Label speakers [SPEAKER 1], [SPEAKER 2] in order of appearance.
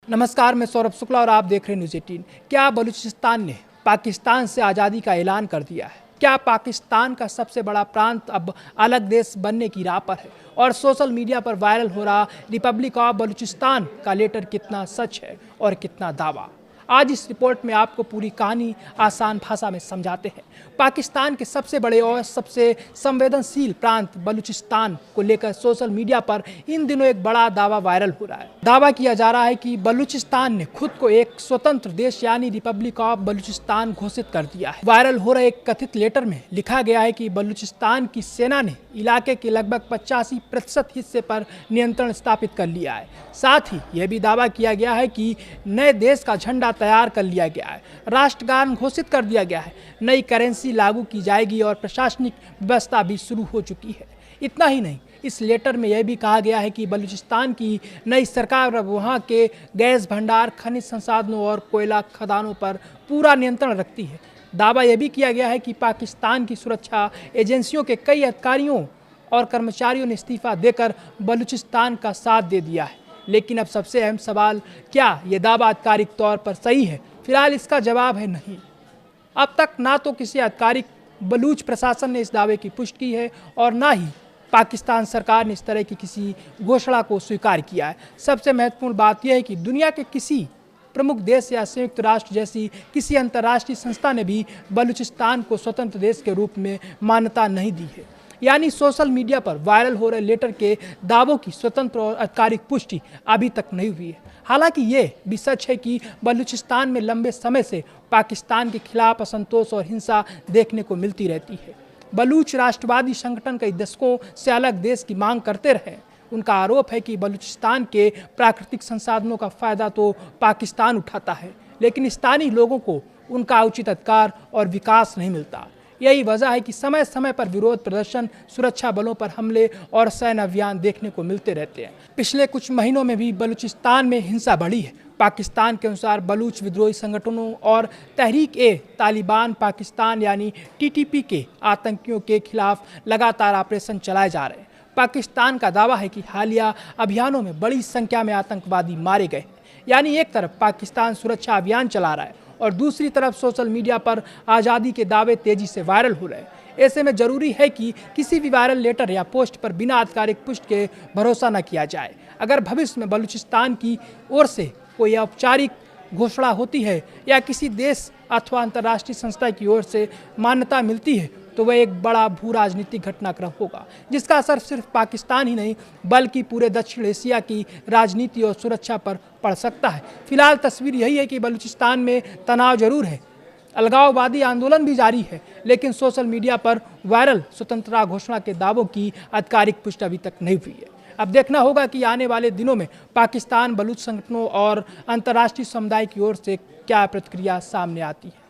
[SPEAKER 1] नमस्कार, मैं सौरभ शुक्ला और आप देख रहे हैं न्यूज़ 18। क्या बलूचिस्तान ने पाकिस्तान से आज़ादी का ऐलान कर दिया है? क्या पाकिस्तान का सबसे बड़ा प्रांत अब अलग देश बनने की राह पर है? और सोशल मीडिया पर वायरल हो रहा रिपब्लिक ऑफ बलूचिस्तान का लेटर कितना सच है और कितना दावा? आज इस रिपोर्ट में आपको पूरी कहानी आसान भाषा में समझाते हैं। पाकिस्तान के सबसे बड़े और सबसे संवेदनशील प्रांत बलूचिस्तान को लेकर सोशल मीडिया पर इन दिनों एक बड़ा दावा वायरल हो रहा है। दावा किया जा रहा है कि बलूचिस्तान ने खुद को एक स्वतंत्र देश यानी रिपब्लिक ऑफ बलूचिस्तान घोषित कर दिया है। वायरल हो रहे एक कथित लेटर में लिखा गया है कि बलूचिस्तान की सेना ने इलाके के लगभग 85% हिस्से पर नियंत्रण स्थापित कर लिया है। साथ ही यह भी दावा किया गया है कि नए देश का झंडा तैयार कर लिया गया है, राष्ट्रगान घोषित कर दिया गया है, नई करेंसी लागू की जाएगी और प्रशासनिक व्यवस्था भी शुरू हो चुकी है। इतना ही नहीं, इस लेटर में यह भी कहा गया है कि बलूचिस्तान की नई सरकार अब वहाँ के गैस भंडार, खनिज संसाधनों और कोयला खदानों पर पूरा नियंत्रण रखती है। दावा यह भी किया गया है कि पाकिस्तान की सुरक्षा एजेंसियों के कई अधिकारियों और कर्मचारियों ने इस्तीफा देकर बलूचिस्तान का साथ दे दिया है। लेकिन अब सबसे अहम सवाल, क्या ये दावा आधिकारिक तौर पर सही है? फिलहाल इसका जवाब है नहीं। अब तक ना तो किसी आधिकारिक बलूच प्रशासन ने इस दावे की पुष्टि की है और ना ही पाकिस्तान सरकार ने इस तरह की किसी घोषणा को स्वीकार किया है। सबसे महत्वपूर्ण बात यह है कि दुनिया के किसी प्रमुख देश या संयुक्त राष्ट्र जैसी किसी अंतर्राष्ट्रीय संस्था ने भी बलूचिस्तान को स्वतंत्र देश के रूप में मान्यता नहीं दी है। यानी सोशल मीडिया पर वायरल हो रहे लेटर के दावों की स्वतंत्र और आधिकारिक पुष्टि अभी तक नहीं हुई है। हालांकि ये भी सच है कि बलूचिस्तान में लंबे समय से पाकिस्तान के खिलाफ असंतोष और हिंसा देखने को मिलती रहती है। बलूच राष्ट्रवादी संगठन कई दशकों से अलग देश की मांग करते रहे। उनका आरोप है कि बलूचिस्तान के प्राकृतिक संसाधनों का फायदा तो पाकिस्तान उठाता है, लेकिन स्थानीय लोगों को उनका उचित अधिकार और विकास नहीं मिलता। यही वजह है कि समय समय पर विरोध प्रदर्शन, सुरक्षा बलों पर हमले और सैन्य अभियान देखने को मिलते रहते हैं। पिछले कुछ महीनों में भी बलूचिस्तान में हिंसा बढ़ी है। पाकिस्तान के अनुसार बलूच विद्रोही संगठनों और तहरीक-ए-तालिबान पाकिस्तान यानी टीटीपी के आतंकियों के खिलाफ लगातार ऑपरेशन चलाए जा रहे हैं। पाकिस्तान का दावा है कि हालिया अभियानों में बड़ी संख्या में आतंकवादी मारे गए। यानी एक तरफ पाकिस्तान सुरक्षा अभियान चला रहा है और दूसरी तरफ सोशल मीडिया पर आज़ादी के दावे तेजी से वायरल हो रहे हैं। ऐसे में जरूरी है कि किसी भी वायरल लेटर या पोस्ट पर बिना आधिकारिक पुष्टि के भरोसा न किया जाए। अगर भविष्य में बलूचिस्तान की ओर से कोई औपचारिक घोषणा होती है या किसी देश अथवा अंतर्राष्ट्रीय संस्था की ओर से मान्यता मिलती है तो वह एक बड़ा भू राजनीतिक घटनाक्रम होगा, जिसका असर सिर्फ पाकिस्तान ही नहीं बल्कि पूरे दक्षिण एशिया की राजनीति और सुरक्षा पर पड़ सकता है। फिलहाल तस्वीर यही है कि बलूचिस्तान में तनाव जरूर है, अलगाववादी आंदोलन भी जारी है, लेकिन सोशल मीडिया पर वायरल स्वतंत्रता घोषणा के दावों की आधिकारिक पुष्टि अभी तक नहीं हुई है। अब देखना होगा कि आने वाले दिनों में पाकिस्तान बलूच संगठनों और अंतर्राष्ट्रीय समुदाय की ओर से क्या प्रतिक्रिया सामने आती है।